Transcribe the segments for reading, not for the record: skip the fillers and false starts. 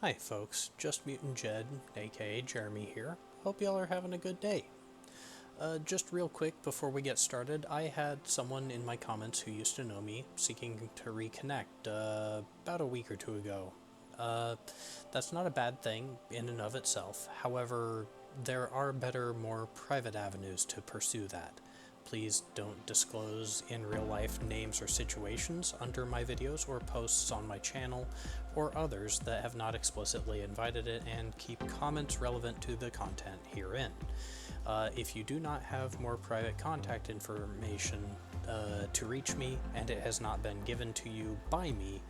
Hi folks, justmutantjed, aka Jeremy here. Hope y'all are having a good day. Just real quick before we get started, I had someone in my comments who used to know me seeking to reconnect about a week or two ago. That's not a bad thing in and of itself. However, there are better, more private avenues to pursue that. Please don't disclose in real life names or situations under my videos or posts on my channel or others that have not explicitly invited it, and keep comments relevant to the content herein. If you do not have more private contact information to reach me and it has not been given to you by me,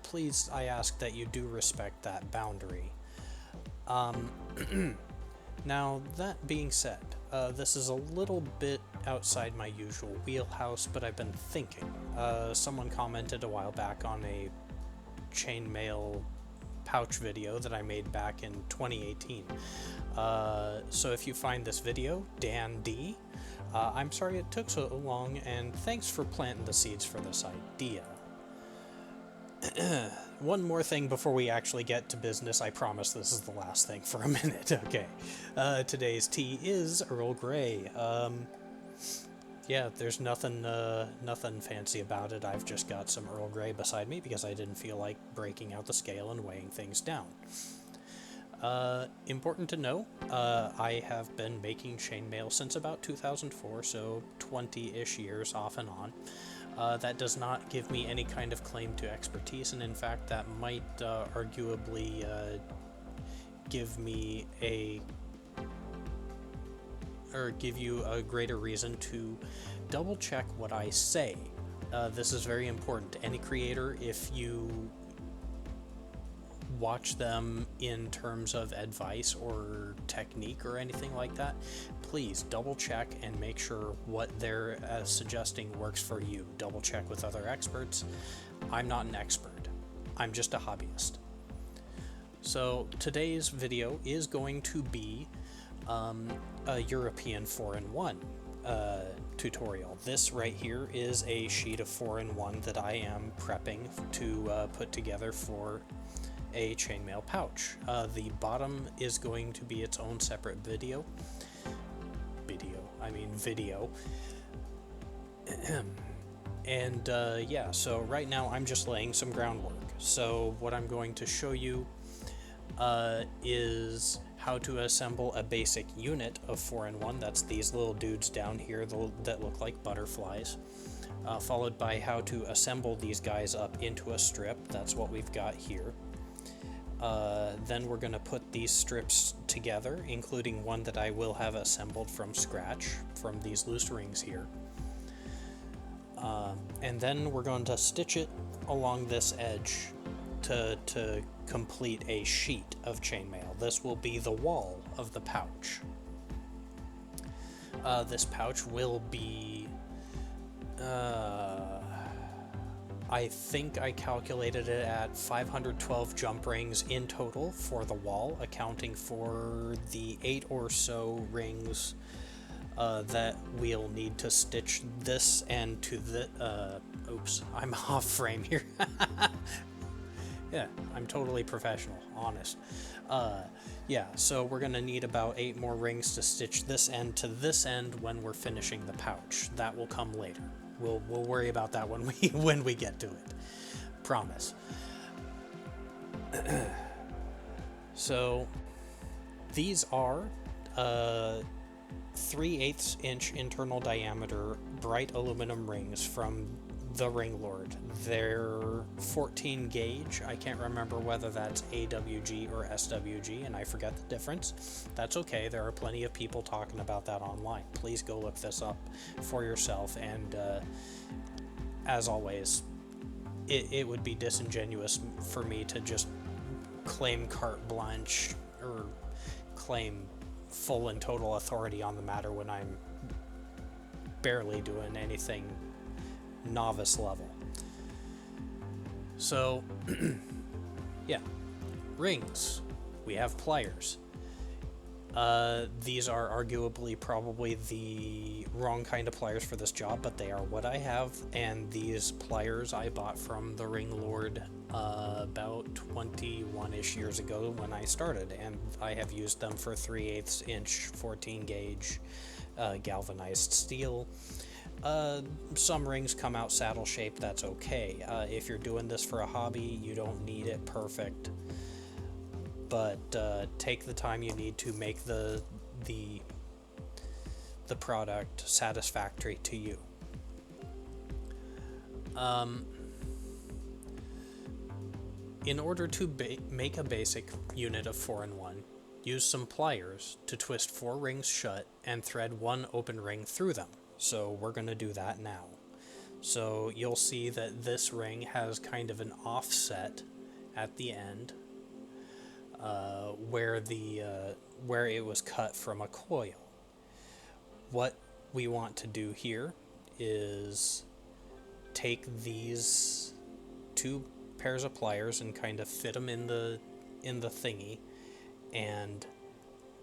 please, I ask that you do respect that boundary. Now, that being said, this is a little bit outside my usual wheelhouse, but I've been thinking. Someone commented a while back on a chainmail pouch video that I made back in 2018. So if you find this video, Dan D, I'm sorry it took so long, and thanks for planting the seeds for this idea. One more thing before we actually get to business. I promise this is the last thing for a minute. Okay. Today's tea is Earl Grey. Yeah, there's nothing fancy about it. I've just got some Earl Grey beside me because I didn't feel like breaking out the scale and weighing things down. Important to know, I have been making chainmail since about 2004, so 20-ish years off and on. That does not give me any kind of claim to expertise, and in fact that might arguably give you a greater reason to double check what I say. This is very important to any creator. If you watch them in terms of advice or technique or anything like that, please double check and make sure what they're suggesting works for you. Double check with other experts. I'm not an expert. I'm just a hobbyist. So today's video is going to be a European 4-in-1 tutorial. This right here is a sheet of 4-in-1 that I am prepping to put together for a chainmail pouch. The bottom is going to be its own separate video. And yeah, so right now I'm just laying some groundwork. So what I'm going to show you is how to assemble a basic unit of 4-in-1. That's these little dudes down here that look like butterflies. Followed by how to assemble these guys up into a strip. That's what we've got here. Then we're going to put these strips together, including one that I will have assembled from scratch from these loose rings here. And then we're going to stitch it along this edge to complete a sheet of chainmail. This will be the wall of the pouch. This pouch will be... I think I calculated it at 512 jump rings in total for the wall, accounting for the 8 or so rings that we'll need to stitch this end to the... oops, I'm off frame here. Yeah, I'm totally professional, honest. Yeah, so we're going to need about 8 more rings to stitch this end to this end when we're finishing the pouch. That will come later. We'll worry about that when we get to it. Promise. So these are 3/8 inch internal diameter bright aluminum rings from the Ringlord. They're 14 gauge. I can't remember whether that's AWG or SWG, and I forget the difference. That's okay. There are plenty of people talking about that online. Please go look this up for yourself, and as always, it would be disingenuous for me to just claim carte blanche or claim full and total authority on the matter when I'm barely doing anything novice level. So yeah, rings. We have pliers. These are arguably probably the wrong kind of pliers for this job, but they are what I have, and these pliers I bought from the Ringlord about 21-ish years ago when I started, and I have used them for 3/8 inch 14 gauge galvanized steel. Some rings come out saddle shaped, that's okay. If you're doing this for a hobby, you don't need it perfect, but take the time you need to make the product satisfactory to you. In order to make a basic unit of 4-in-1, use some pliers to twist 4 rings shut and thread 1 open ring through them. So we're going to do that now. So you'll see that this ring has kind of an offset at the end where it was cut from a coil. What we want to do here is take these 2 pairs of pliers and kind of fit them in the thingy and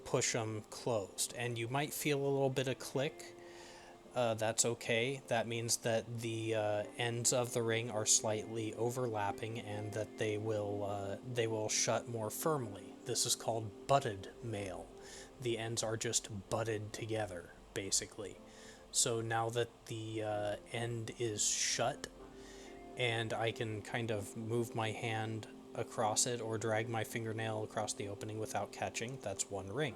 push them closed. And you might feel a little bit of click. That's okay. That means that the ends of the ring are slightly overlapping and that they will shut more firmly. This is called butted maille. The ends are just butted together, basically. So now that the end is shut, and I can kind of move my hand across it or drag my fingernail across the opening without catching, that's 1 ring.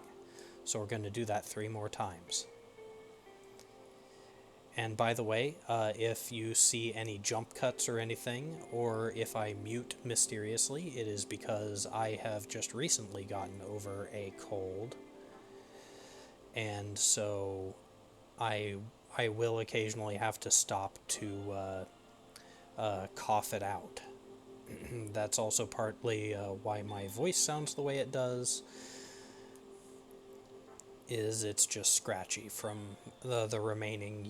So we're going to do that 3 more times. And by the way, if you see any jump cuts or anything, or if I mute mysteriously, it is because I have just recently gotten over a cold, and so I will occasionally have to stop to cough it out. That's also partly why my voice sounds the way it does. It's just scratchy from the remaining,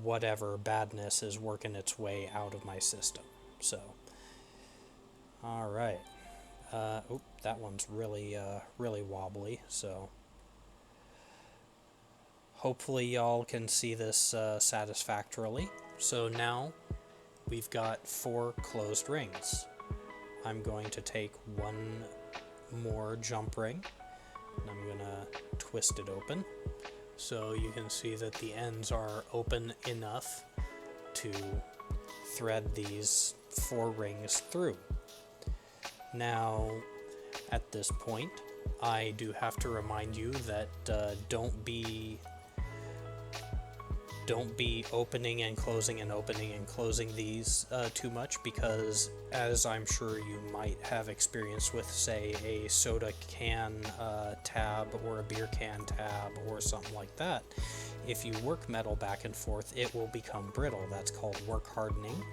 whatever badness is working its way out of my system. So, all right. That one's really wobbly. So, hopefully y'all can see this satisfactorily. So now we've got 4 closed rings. I'm going to take 1 more jump ring, and I'm going to twist it open so you can see that the ends are open enough to thread these 4 rings through. Now, at this point, I do have to remind you that don't be opening and closing these too much, because as I'm sure you might have experience with, say, a soda can tab or a beer can tab or something like that, if you work metal back and forth, it will become brittle. That's called work hardening,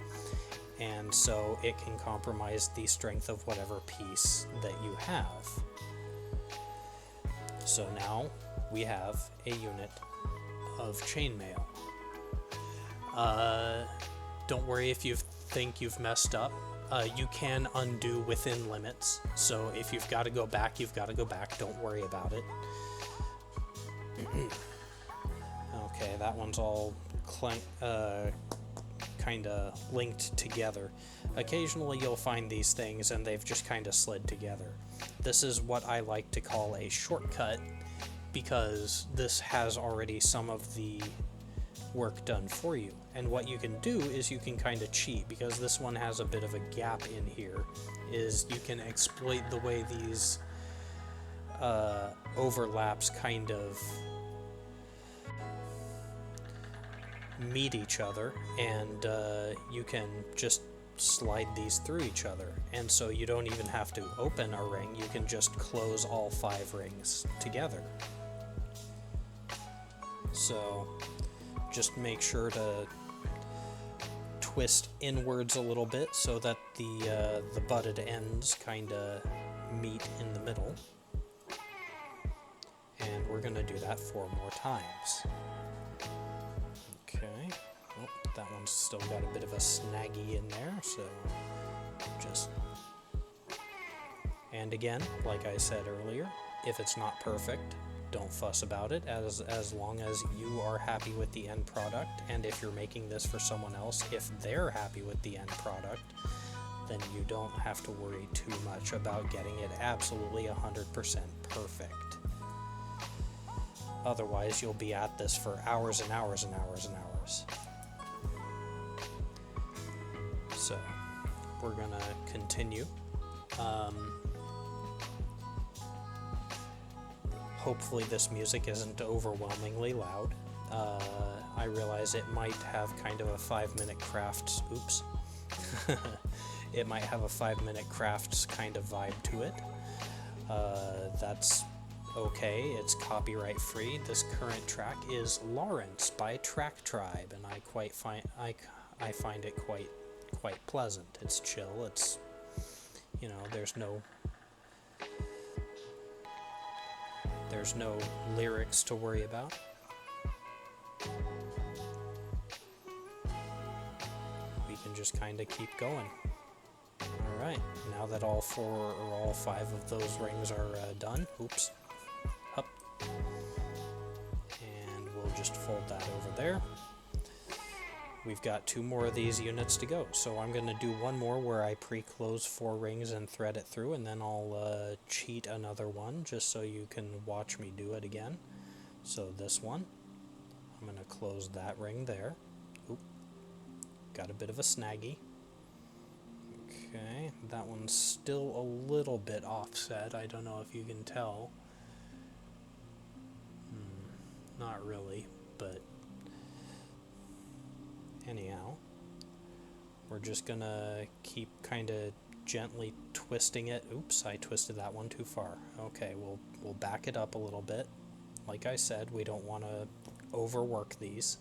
and so it can compromise the strength of whatever piece that you have. So now we have a unit of chainmail. Don't worry if you think you've messed up. You can undo within limits, so if you've got to go back, you've got to go back. Don't worry about it. Okay, that one's all kind of linked together. Occasionally you'll find these things and they've just kind of slid together. This is what I like to call a shortcut, because this has already some of the work done for you. And what you can do is you can kind of cheat, because this one has a bit of a gap in here, is you can exploit the way these overlaps kind of meet each other, and you can just slide these through each other, and so you don't even have to open a ring, you can just close all 5 rings together. So just make sure to twist inwards a little bit so that the butted ends kind of meet in the middle, and we're going to do that 4 more times. Okay, oh, that one's still got a bit of a snaggy in there, so just, and again, like I said earlier, If it's not perfect, don't fuss about it, as long as you are happy with the end product. And if you're making this for someone else, if they're happy with the end product, then you don't have to worry too much about getting it absolutely 100% perfect. Otherwise, you'll be at this for hours and hours and hours and hours. So, we're gonna continue. Hopefully this music isn't overwhelmingly loud. I realize it might have kind of a 5-minute crafts, oops. It might have a 5-minute crafts kind of vibe to it. That's okay, it's copyright free. This current track is Lawrence by Track Tribe, and I find it quite pleasant. It's chill, it's, you know, there's no lyrics to worry about. We can just kind of keep going. Alright, now that all 4 or all 5 of those rings are done, oops, up, and we'll just fold that over there. We've got 2 more of these units to go, so I'm going to do one more where I pre-close 4 rings and thread it through, and then I'll cheat another one just so you can watch me do it again. So this one, I'm going to close that ring there. Oop, got a bit of a snaggy. Okay, that one's still a little bit offset. I don't know if you can tell. Not really, but anyhow, we're just gonna keep kind of gently twisting it. Oops, I twisted that one too far. Okay, we'll back it up a little bit. Like I said, we don't want to overwork these.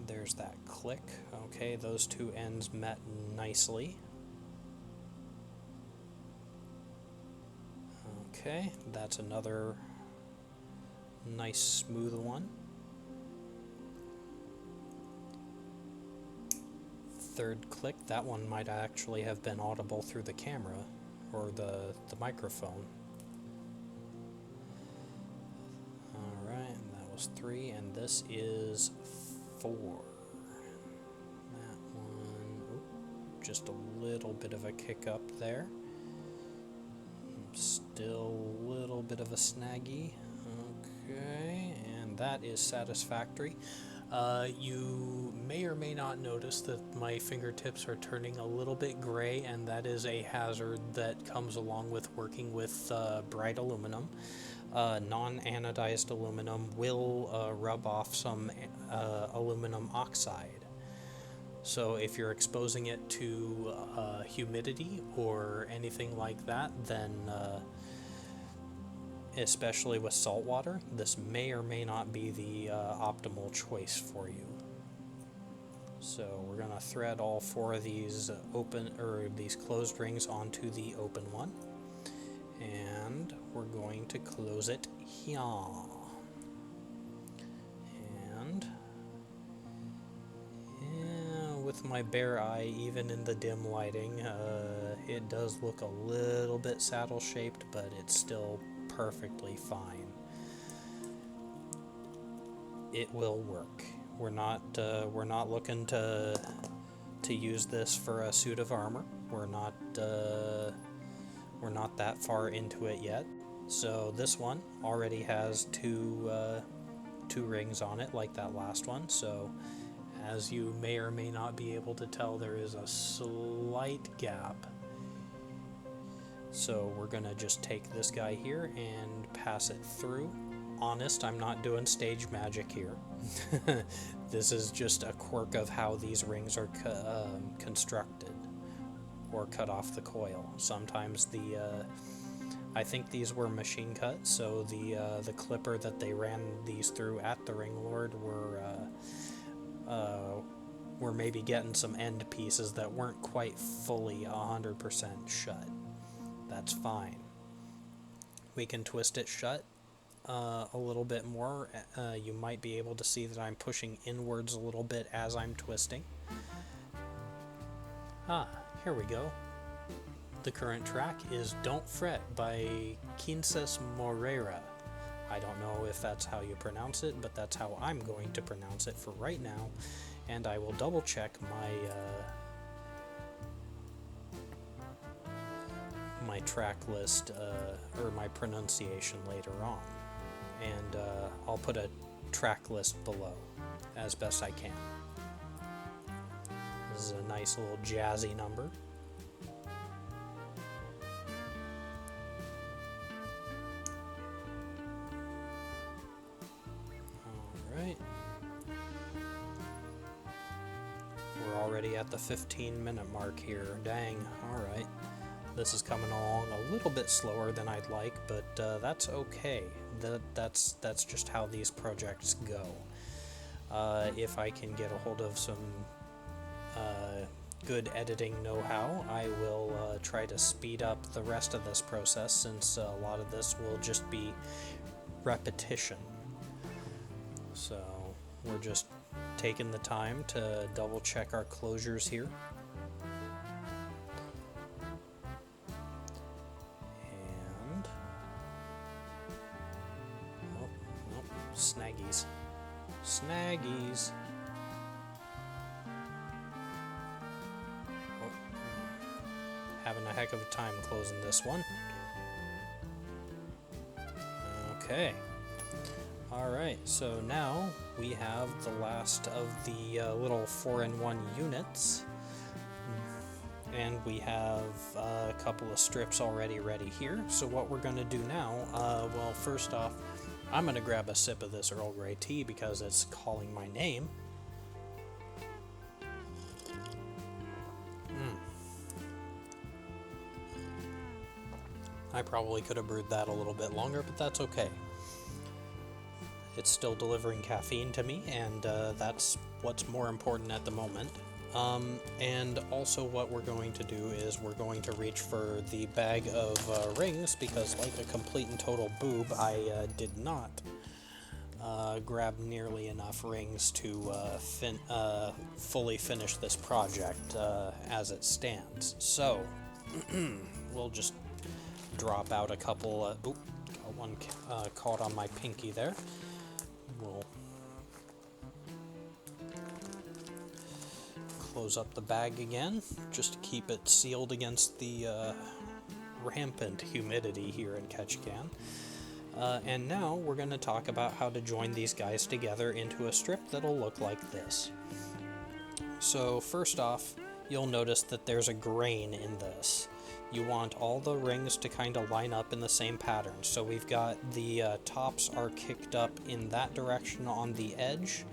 There's that click. Okay, those 2 ends met nicely. Okay, that's another nice smooth one. Third click, that one might actually have been audible through the camera or the microphone. Alright, and that was 3, and this is 4. That one, just a little bit of a kick up there. Still a little bit of a snaggy. Okay, and that is satisfactory. You may or may not notice that my fingertips are turning a little bit gray, and that is a hazard that comes along with working with bright aluminum. Non-anodized aluminum will rub off some aluminum oxide. So if you're exposing it to humidity or anything like that, then especially with salt water, this may or may not be the optimal choice for you. So we're going to thread all 4 of these these closed rings onto the open one, and we're going to close it here. And with my bare eye, even in the dim lighting, it does look a little bit saddle shaped, but it's still perfectly fine. It will work. We're not looking to use this for a suit of armor. We're not that far into it yet. So this one already has two rings on it, like that last one. So as you may or may not be able to tell, there is a slight gap. So we're gonna just take this guy here and pass it through. Honest, I'm not doing stage magic here. This is just a quirk of how these rings are constructed or cut off the coil. Sometimes I think these were machine cut, so the clipper that they ran these through at the Ringlord were maybe getting some end pieces that weren't quite fully 100% shut. That's fine. We can twist it shut a little bit more. You might be able to see that I'm pushing inwards a little bit as I'm twisting. Ah, here we go. The current track is Don't Fret by Quinces Moreira. I don't know if that's how you pronounce it, but that's how I'm going to pronounce it for right now. And I will double check my track list or my pronunciation later on. And I'll put a track list below as best I can. This is a nice little jazzy number. Alright. We're already at the 15-minute mark here. Dang, alright. This is coming along a little bit slower than I'd like, but that's okay. That's just how these projects go. If I can get a hold of some good editing know-how, I will try to speed up the rest of this process, since a lot of this will just be repetition. So we're just taking the time to double check our closures here. And oh, nope, snaggies. Snaggies. Oh, having a heck of a time closing this one. Okay. Alright, so now we have the last of the little 4-in-1 units, and we have a couple of strips already ready here. So what we're going to do now, well, first off, I'm going to grab a sip of this Earl Grey tea because it's calling my name. I probably could have brewed that a little bit longer, but that's okay. It's still delivering caffeine to me, and that's what's more important at the moment. And also what we're going to do is we're going to reach for the bag of rings, because like a complete and total boob, I did not grab nearly enough rings to fully finish this project as it stands. So we'll just drop out a couple. Got one caught on my pinky there. We'll close up the bag again, just to keep it sealed against the rampant humidity here in Ketchikan. And now we're going to talk about how to join these guys together into a strip that'll look like this. So first off, you'll notice that there's a grain in this. You want all the rings to kind of line up in the same pattern. So we've got the tops are kicked up in that direction on the edge,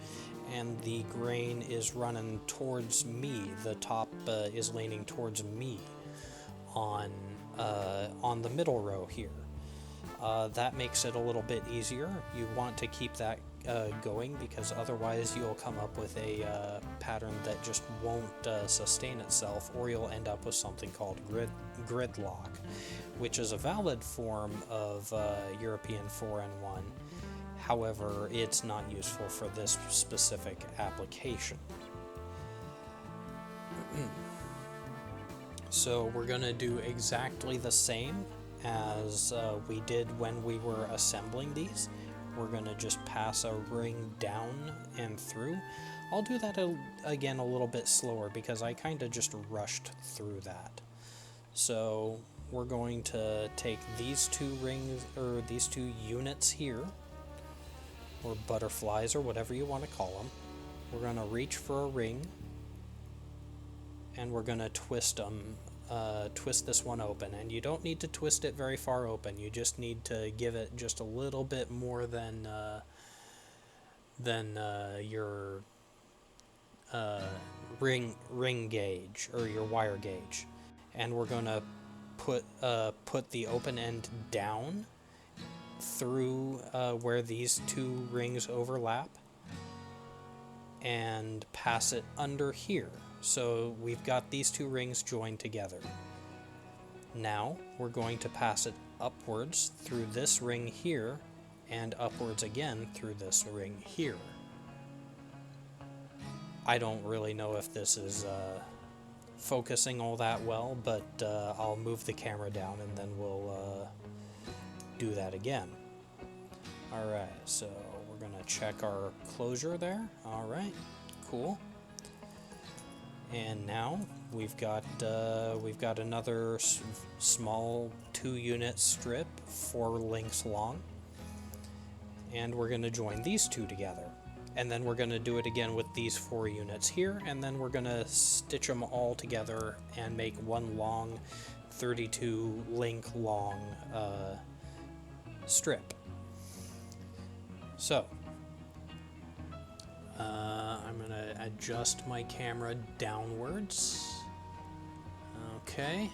and the grain is running towards me. The top is leaning towards me on the middle row here. That makes it a little bit easier. You want to keep that going, because otherwise you'll come up with a pattern that just won't sustain itself, or you'll end up with something called gridlock, which is a valid form of European 4-in-1. However, it's not useful for this specific application. So we're going to do exactly the same as we did when we were assembling these. We're going to just pass a ring down and through. I'll do that again a little bit slower, because I kind of just rushed through that. So we're going to take these two rings, or these two units here, or butterflies, or whatever you want to call them. We're going to reach for a ring, and we're going to twist them. Twist this one open, and you don't need to twist it very far open. You just need to give it just a little bit more than your ring gauge, or your wire gauge. And we're going to put the open end down through where these two rings overlap, and pass it under here. So we've got these two rings joined together. Now we're going to pass it upwards through this ring here, and upwards again through this ring here. I don't really know if this is focusing all that well, but I'll move the camera down and then we'll do that again. Alright, so we're gonna check our closure there. Alright, cool. And now we've got another small 2-unit strip, 4 links long, and we're going to join these two together. And then we're going to do it again with these 4 units here, and then we're going to stitch them all together and make one long 32 link long strip. So I'm going to adjust my camera downwards. Okay,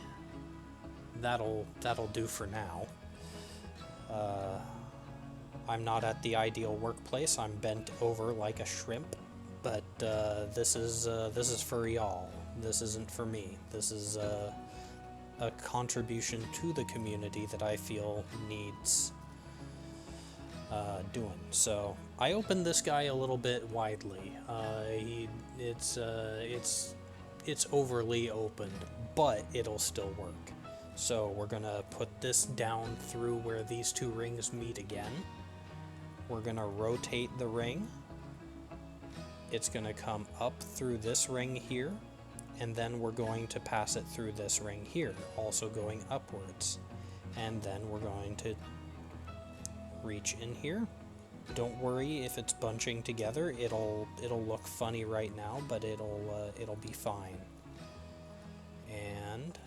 that'll do for now. I'm not at the ideal workplace. I'm bent over like a shrimp, but this is for y'all. This isn't for me. This is a contribution to the community that I feel needs doing. So I opened this guy a little bit widely. It's overly opened, but it'll still work. So we're gonna put this down through where these 2 rings meet again. We're gonna rotate the ring. It's gonna come up through this ring here, and then we're going to pass it through this ring here, also going upwards. And then we're going to reach in here. Don't worry if it's bunching together. It'll look funny right now, but it'll be fine. And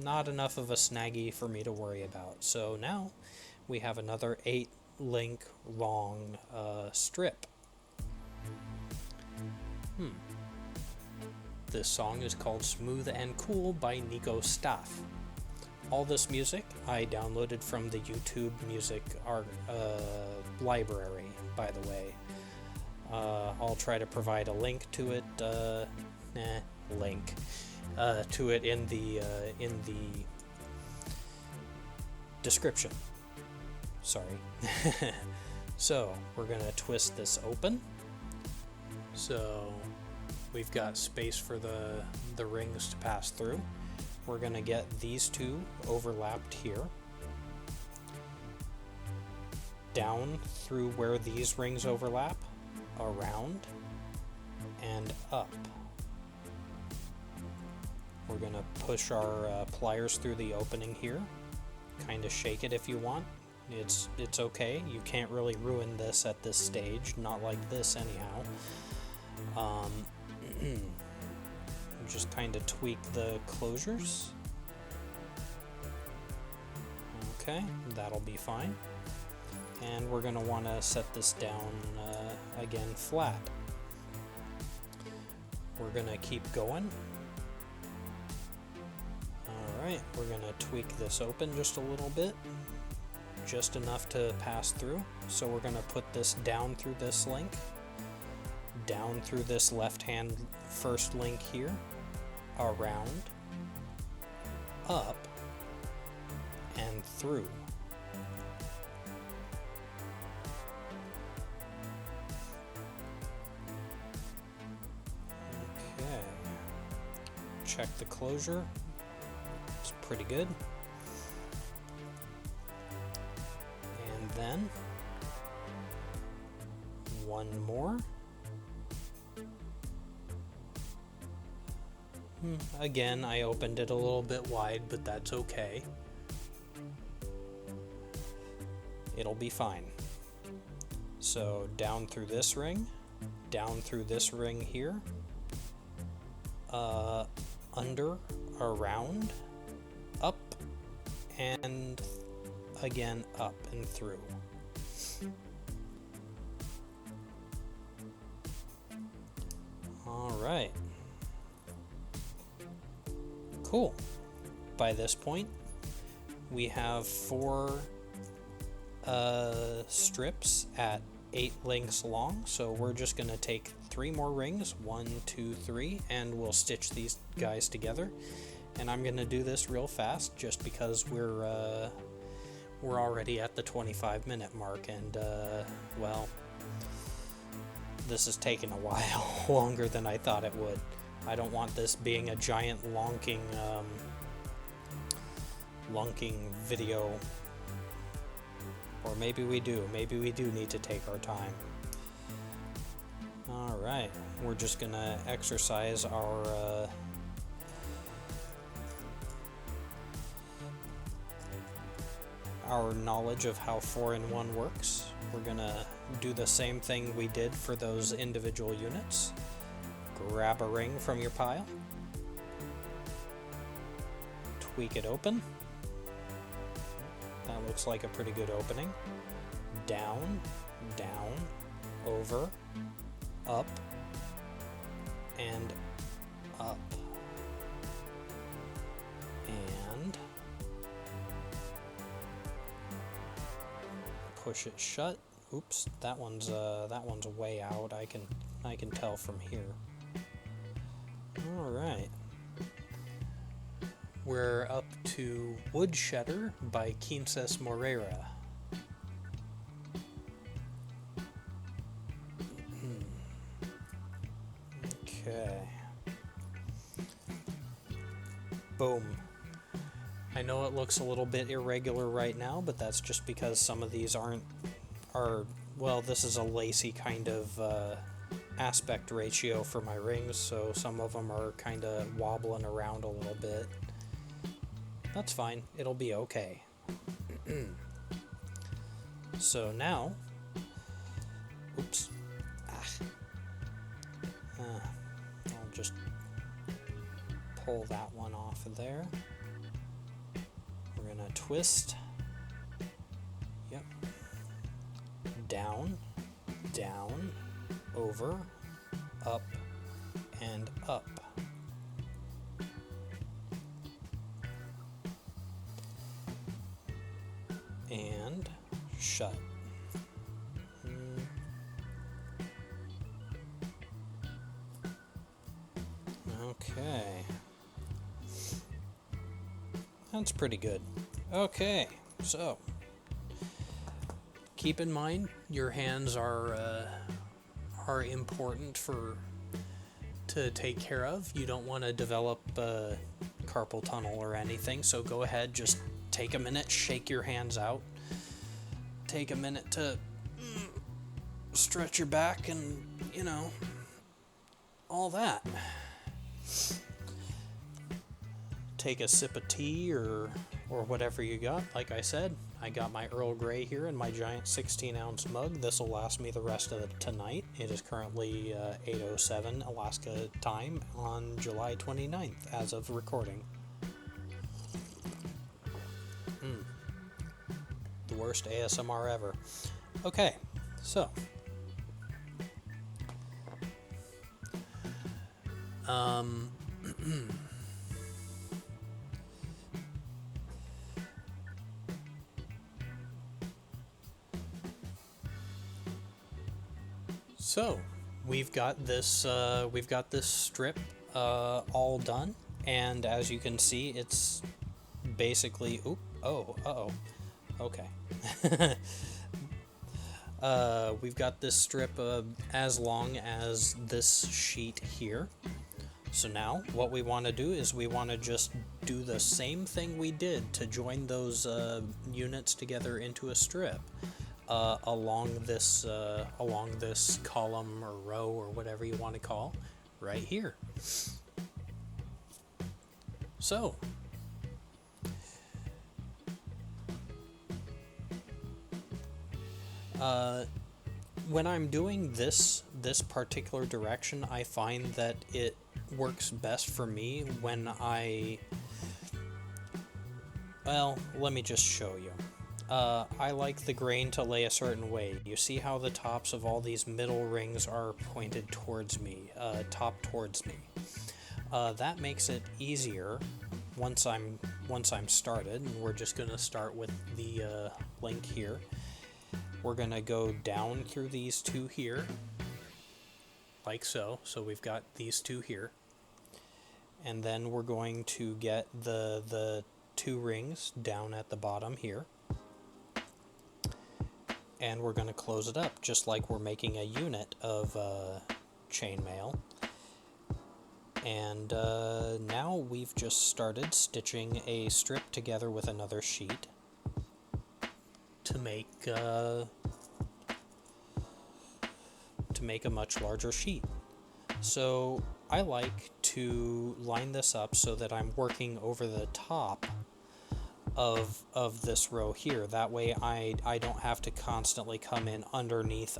not enough of a snaggy for me to worry about. So now we have another 8 link long strip. This song is called Smooth and Cool by Nico Staff. All this music I downloaded from the YouTube music art library, by the way. I'll try to provide a link to it. To it in the description. Sorry. So we're gonna twist this open. So we've got space for the rings to pass through. We're gonna get these 2 overlapped here, down through where these rings overlap, around, and up. We're gonna push our pliers through the opening here, kind of shake it if you want. It's okay. You can't really ruin this at this stage, not like this anyhow. Just kind of tweak the closures. Okay, that'll be fine. And we're going to want to set this down again flat. We're going to keep going. Alright, we're going to tweak this open just a little bit. Just enough to pass through. So we're going to put this down through this link. Down through this left-hand first link here. Around, up, and through. Okay. Check the closure. It's pretty good. And then one more. Again, I opened it a little bit wide, but that's okay. It'll be fine. So down through this ring, down through this ring here, under, around, up, and again up and through. All right. Cool. By this point, we have 4 strips at 8 links long, so we're just going to take 3 more rings, 1, 2, 3, and we'll stitch these guys together. And I'm going to do this real fast just because we're already at the 25-minute mark, and well, this is taking a while longer than I thought it would. I don't want this being a giant lonking video. Or maybe we do. Maybe we do need to take our time. Alright, we're just gonna exercise our knowledge of how 4-in-1 works. We're gonna do the same thing we did for those individual units. Grab a ring from your pile. Tweak it open. That looks like a pretty good opening. Down, down, over, up, and up. And push it shut. Oops, that one's way out. I can tell from here. All right. We're up to Woodshedder by Quinces Moreira. Okay. Boom. I know it looks a little bit irregular right now, but that's just because some of these well, this is a lacy kind of aspect ratio for my rings, so some of them are kind of wobbling around a little bit. That's fine, it'll be okay. So now, oops, I'll just pull that one off of there. We're gonna twist, yep, down, down, over, up, and up. And shut. Okay. That's pretty good. Okay, so keep in mind your hands are important to take care of. You don't want to develop carpal tunnel or anything, so go ahead, just take a minute, shake your hands out. Take a minute to stretch your back and, you know, all that. Take a sip of tea or whatever you got. Like I said, I got my Earl Grey here in my giant 16-ounce mug. This will last me the rest of tonight. It is currently 8:07 Alaska time on July 29th as of recording. The worst ASMR ever. Okay, so so we've got this strip all done, and as you can see, it's basically okay. We've got this strip as long as this sheet here. So now what we want to do is we want to just do the same thing we did to join those units together into a strip along this column or row or whatever you want to call right here. So when I'm doing this particular direction, I find that it works best for me when well, let me just show you. I like the grain to lay a certain way. You see how the tops of all these middle rings are pointed towards me, top towards me. That makes it easier once I'm started, and we're just gonna start with the link here. We're going to go down through these two here, like so. So we've got these two here. And then we're going to get the two rings down at the bottom here. And we're going to close it up, just like we're making a unit of chainmail. And now we've just started stitching a strip together with another sheet to make a much larger sheet. So I like to line this up so that I'm working over the top of this row here. That way I don't have to constantly come in underneath.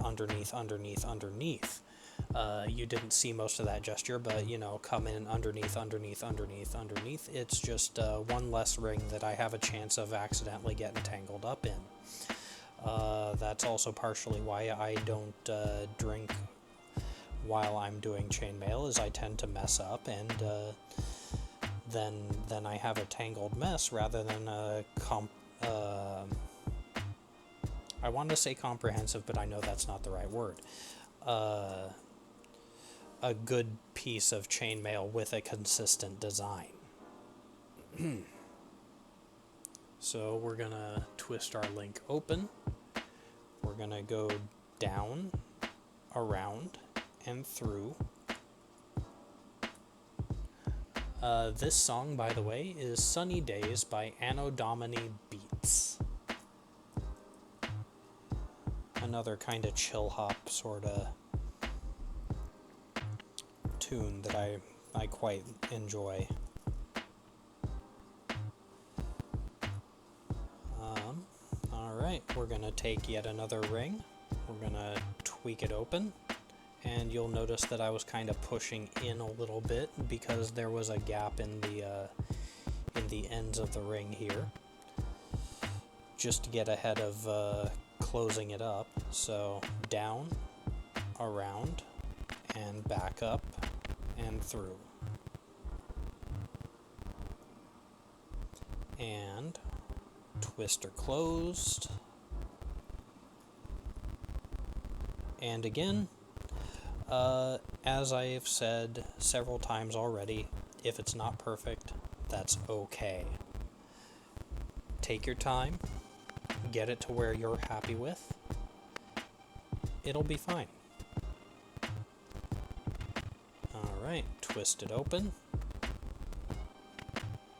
You didn't see most of that gesture, but you know, come in underneath. It's just one less ring that I have a chance of accidentally getting tangled up in. That's also partially why I don't drink while I'm doing chainmail, is I tend to mess up, and then I have a tangled mess rather than a I want to say comprehensive, but I know that's not the right word. A good piece of chainmail with a consistent design. So we're gonna twist our link open. We're gonna go down, around, and through. This song, by the way, is Sunny Days by Anno Domini Beats. Another kind of chill hop sort of tune that I quite enjoy. Alright, we're going to take yet another ring. We're going to tweak it open. And you'll notice that I was kind of pushing in a little bit because there was a gap in the ends of the ring here, just to get ahead of closing it up. So down, around, and back up and through. And twister closed. And again. As I've said several times already, if it's not perfect, that's okay. Take your time, get it to where you're happy with. It'll be fine. Alright, twist it open.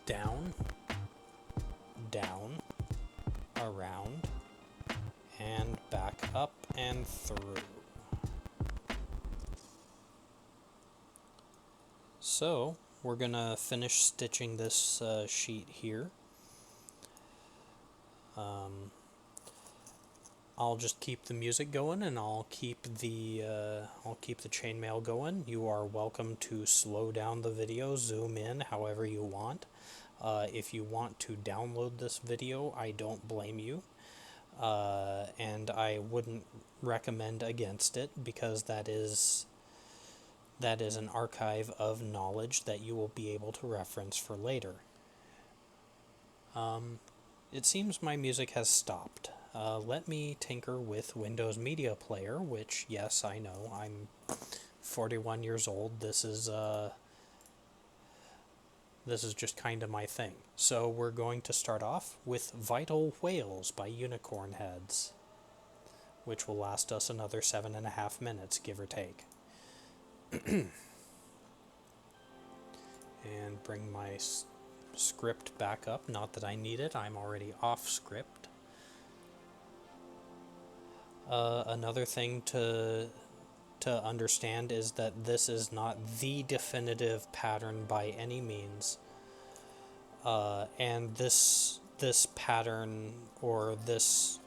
Down, down, around, and back up and through. So, we're going to finish stitching this sheet here. I'll just keep the music going, and I'll keep the chainmail going. You are welcome to slow down the video, zoom in however you want. If you want to download this video, I don't blame you. And I wouldn't recommend against it, because that is an archive of knowledge that you will be able to reference for later. It seems my music has stopped. Let me tinker with Windows Media Player, which, yes, I know, I'm 41 years old. This is just kind of my thing. So we're going to start off with Vital Whales by Unicorn Heads, which will last us another 7.5 minutes, give or take. And bring my script back up. Not that I need it, I'm already off script. Another thing to understand is that this is not the definitive pattern by any means, and this pattern, or this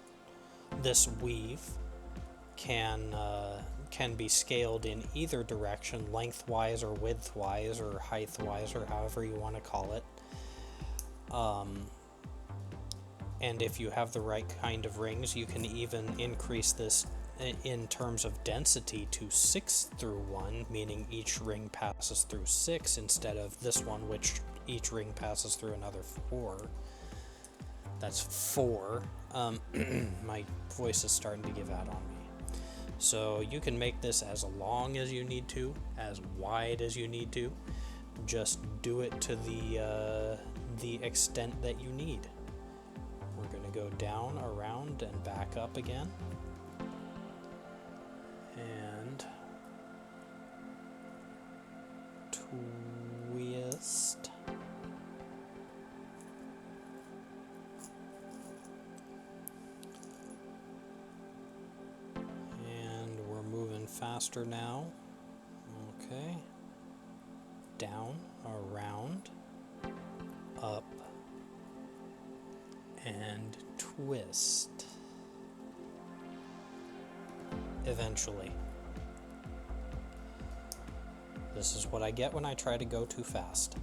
weave can be scaled in either direction, lengthwise or widthwise or heighthwise, or however you want to call it. And if you have the right kind of rings, you can even increase this in terms of density to 6 through 1, meaning each ring passes through 6 instead of this one, which each ring passes through another 4. That's 4. My voice is starting to give out on me. So you can make this as long as you need to, as wide as you need to. Just do it to the extent that you need. We're going to go down, around, and back up again. And faster now. Okay. Down, around, up, and twist. Eventually. This is what I get when I try to go too fast.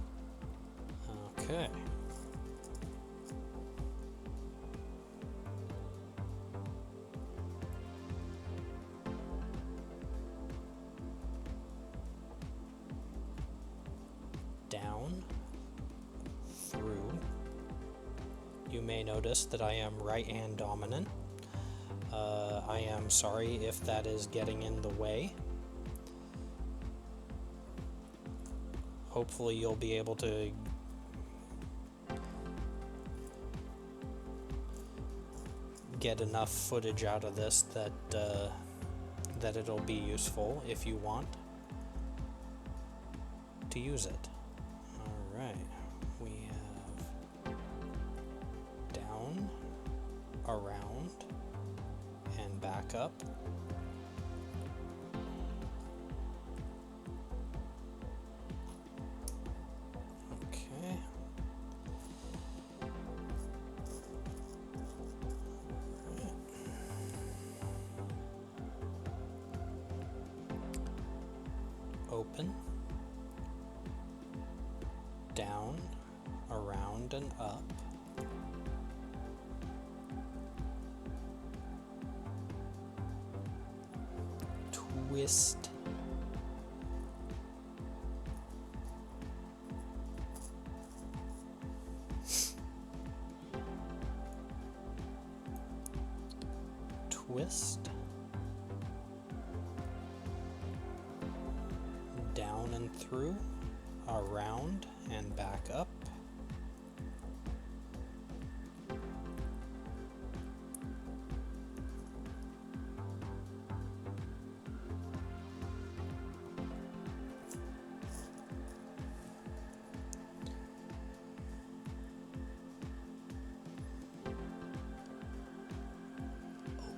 Okay. Down, through. You may notice that I am right hand dominant. I am sorry if that is getting in the way. Hopefully you'll be able to get enough footage out of this that that it'll be useful if you want to use it. Alright, we have down, around, and back up. Okay. Open, down, around, and up. Twist. Twist. Down and through, around and back up.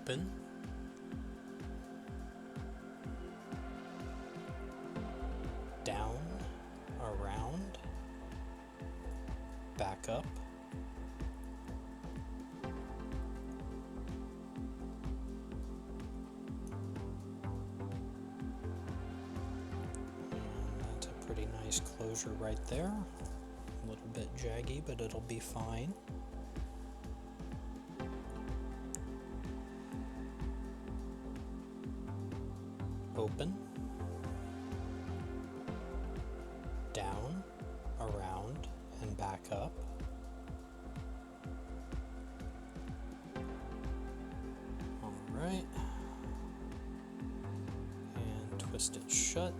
Open. Down, around, back up. And that's a pretty nice closure right there. A little bit jaggy, but it'll be fine. Open, down, around, and back up. All right, and twist it shut.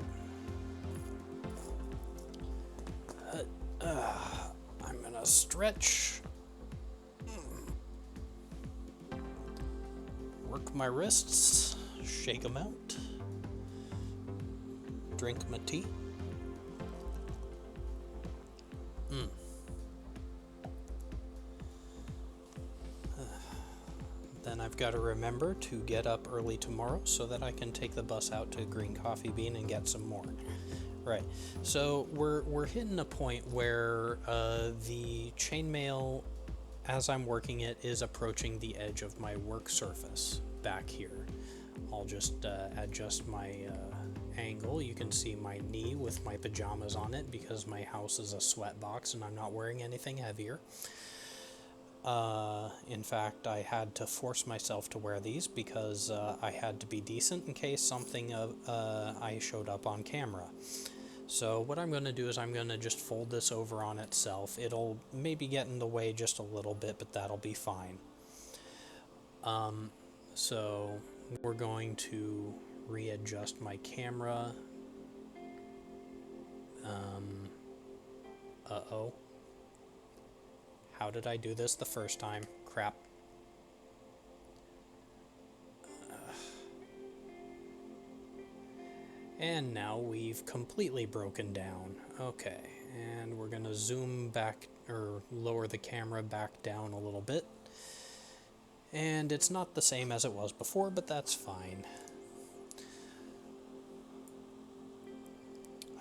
I'm gonna stretch. Work my wrists, shake them out. Drink my tea. Then I've got to remember to get up early tomorrow so that I can take the bus out to Green Coffee Bean and get some more. Right, so we're hitting a point where the chainmail, as I'm working it, is approaching the edge of my work surface back here. I'll just adjust my angle. You can see my knee with my pajamas on it because my house is a sweat box and I'm not wearing anything heavier. In fact, I had to force myself to wear these because I had to be decent in case something I showed up on camera. So what I'm going to do is I'm going to just fold this over on itself. It'll maybe get in the way just a little bit, but that'll be fine. So we're going to readjust my camera. Uh-oh. How did I do this the first time? Crap. And now we've completely broken down. Okay, and we're gonna zoom back, or lower the camera back down a little bit. And it's not the same as it was before, but that's fine.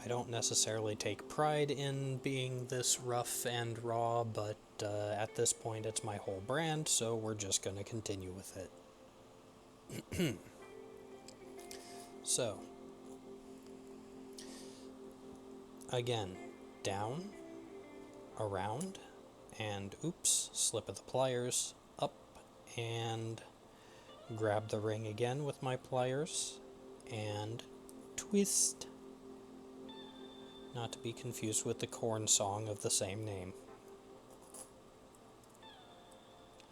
I don't necessarily take pride in being this rough and raw, but at this point it's my whole brand, so we're just going to continue with it. So, again, down, around, and oops, slip of the pliers, up, and grab the ring again with my pliers, and twist. Not to be confused with the corn song of the same name.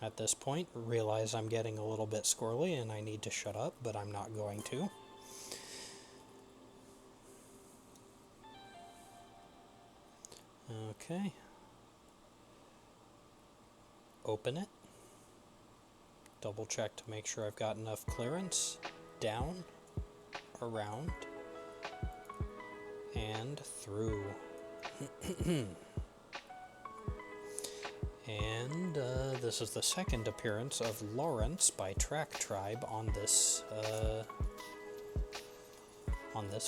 At this point, realize I'm getting a little bit squirrely and I need to shut up, but I'm not going to. Okay. Open it. Double check to make sure I've got enough clearance. Down, around, and through. And this is the second appearance of Lawrence by Track Tribe on this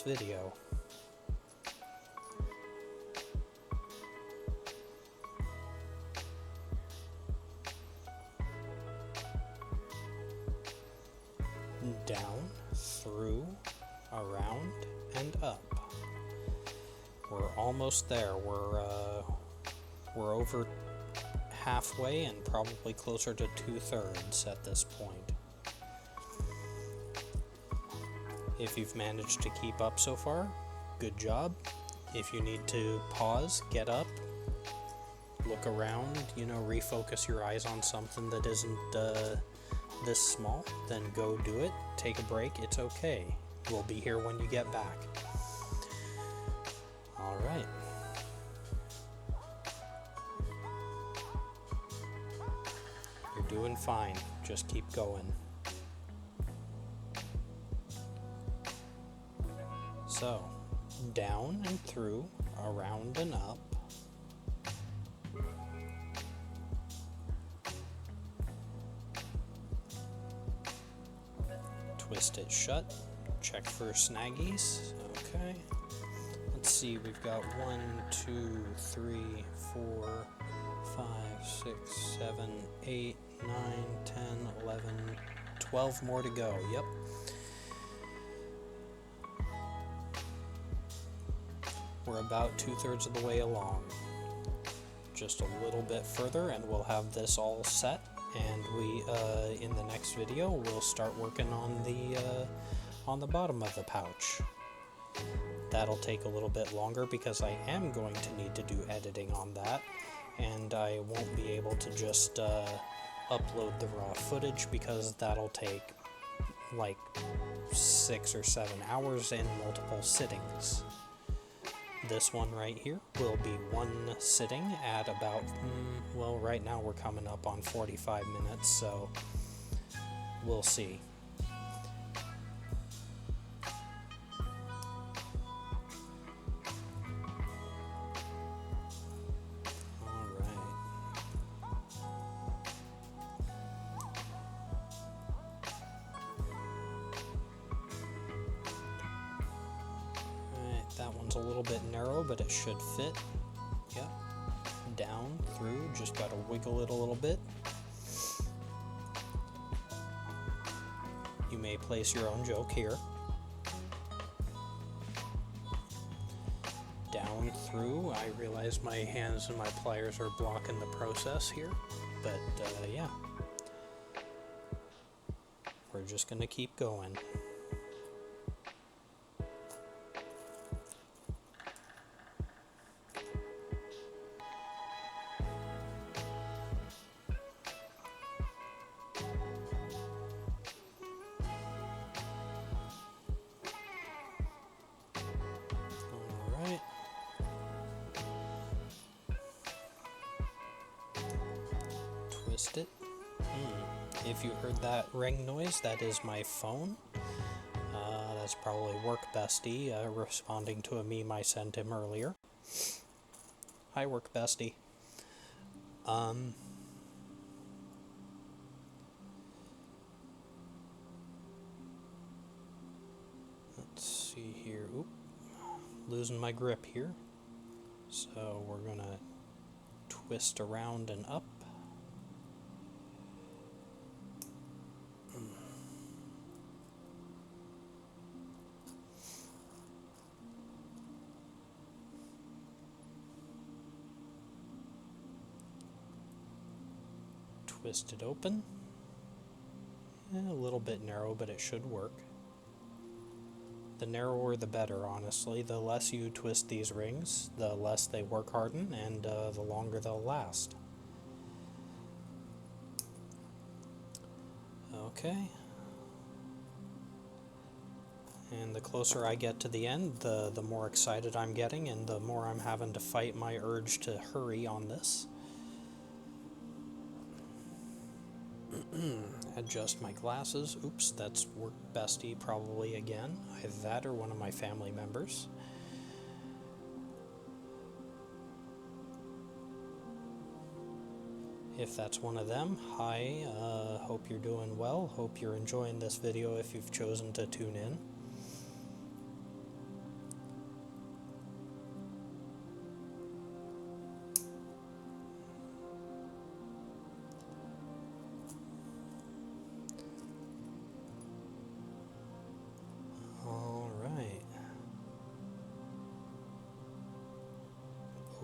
video. Down, through, around, and up. We're almost there. We're over halfway and probably closer to 2/3 at this point. If you've managed to keep up so far, good job. If you need to pause, get up, look around, refocus your eyes on something that isn't this small, then go do it. Take a break, it's okay. We'll be here when you get back. Alright. You're doing fine. Just keep going. So, down and through, around and up. Twist it shut. Check for snaggies. Okay. Let's see, we've got 1, 2, 3, 4, 5, 6, 7, 8, 9, 10, 11, 12 more to go. Yep. We're about 2/3 of the way along. Just a little bit further and we'll have this all set, and we in the next video we'll start working on the bottom of the pouch. That'll take a little bit longer because I am going to need to do editing on that, and I won't be able to just upload the raw footage because that'll take like 6 or 7 hours in multiple sittings. This one right here will be one sitting at about, well, right now we're coming up on 45 minutes, so we'll see. That one's a little bit narrow, but it should fit. Yep. Down, through, just gotta wiggle it a little bit. You may place your own joke here. Down, through. I realize my hands and my pliers are blocking the process here, but yeah. We're just gonna keep going. Twist it. If you heard that ring noise, that is my phone. That's probably Work Bestie responding to a meme I sent him earlier. Hi, Work Bestie. Let's see here. Oop. losing my grip here. So we're gonna twist around and up. Twist it open. A little bit narrow, but it should work. The narrower the better, honestly. The less you twist these rings, the less they work harden, and the longer they'll last. Okay. And the closer I get to the end, the more excited I'm getting, and the more I'm having to fight my urge to hurry on this. Adjust my glasses. Oops, that's work bestie probably again. Either that or one of my family members. If that's one of them, hi, hope you're doing well. Hope you're enjoying this video if you've chosen to tune in.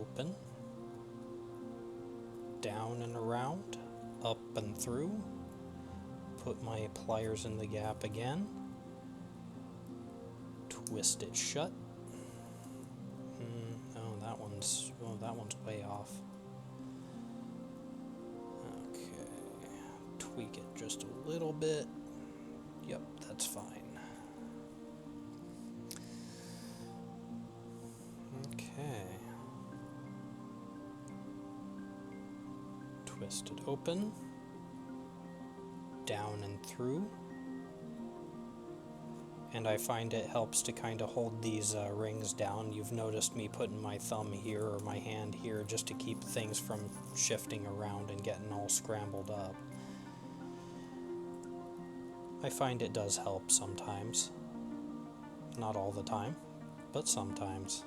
Open, down and around, up and through, put my pliers in the gap again, twist it shut. That one's way off. Okay, tweak it just a little bit. Yep, that's fine. Okay. Twist it open, down and through, and I find it helps to kind of hold these rings down. You've noticed me putting my thumb here or my hand here just to keep things from shifting around and getting all scrambled up. I find it does help sometimes. Not all the time, but sometimes.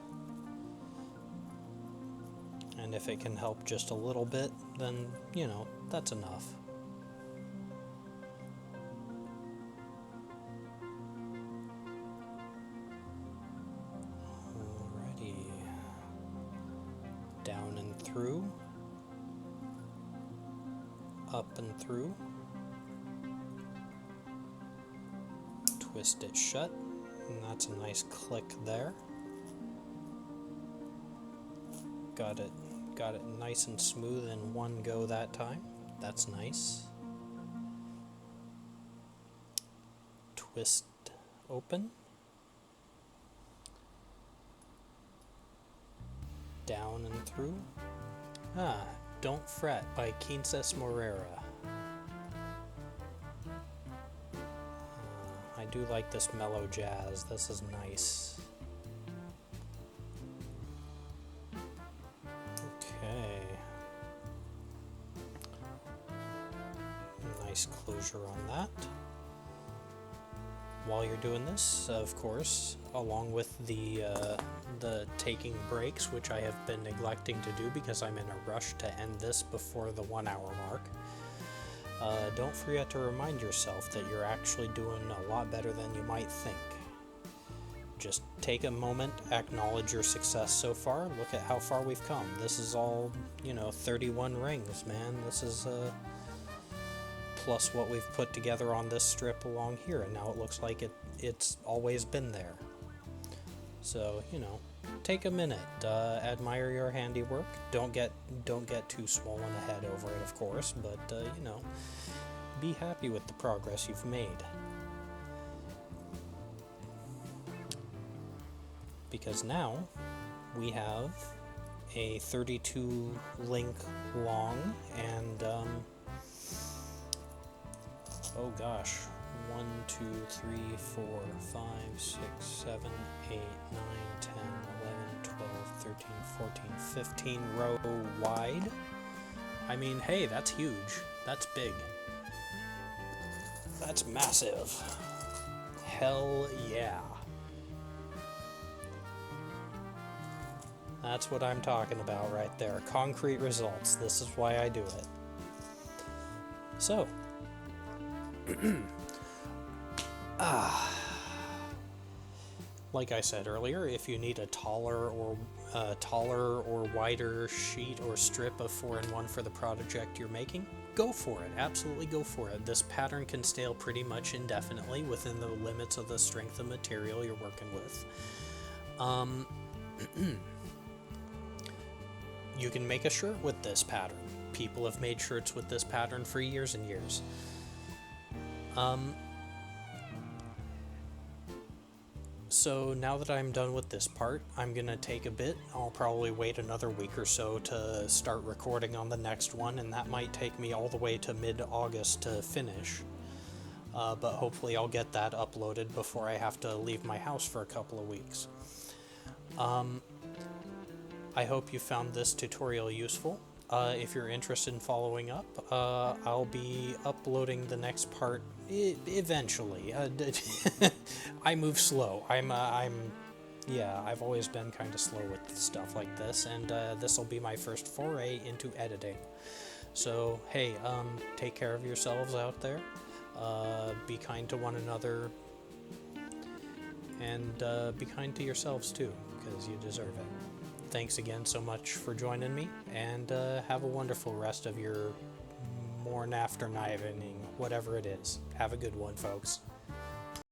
And if it can help just a little bit, then, you know, that's enough. Alrighty. Down and through. Up and through. Twist it shut. And that's a nice click there. Got it nice and smooth in one go that time. That's nice. Twist open. Down and through. Don't Fret by Quinces Morera. I do like this mellow jazz. This is nice. Nice closure on that. While you're doing this, of course, along with the taking breaks, which I have been neglecting to do because I'm in a rush to end this before the 1 hour mark, don't forget to remind yourself that you're actually doing a lot better than you might think. Just take a moment, acknowledge your success so far, look at how far we've come. This is all, 31 rings, man. This is plus what we've put together on this strip along here, and now it looks like it's always been there. So, take a minute, admire your handiwork. Don't get too swollen ahead over it, of course, but be happy with the progress you've made. Because now we have a 32 link long and oh gosh, 1, 2, 3, 4, 5, 6, 7, 8, 9, 10, 11, 12, 13, 14, 15 row wide. I mean, hey, that's huge. That's big. That's massive. Hell yeah. That's what I'm talking about right there. Concrete results. This is why I do it. So, like I said earlier, if you need a taller or wider sheet or strip of 4-in-1 for the project you're making, go for it. Absolutely go for it. This pattern can stale pretty much indefinitely within the limits of the strength of material you're working with. You can make a shirt with this pattern. People have made shirts with this pattern for years and years. So now that I'm done with this part, I'm gonna take a bit. I'll probably wait another week or so to start recording on the next one, and that might take me all the way to mid-August to finish. But hopefully I'll get that uploaded before I have to leave my house for a couple of weeks. I hope you found this tutorial useful. If you're interested in following up, I'll be uploading the next part eventually. I move slow. I've always been kind of slow with stuff like this, and this will be my first foray into editing. So, hey, take care of yourselves out there. Be kind to one another, and be kind to yourselves too, because you deserve it. Thanks again so much for joining me, and have a wonderful rest of your morn, after, night, evening, whatever it is. Have a good one, folks.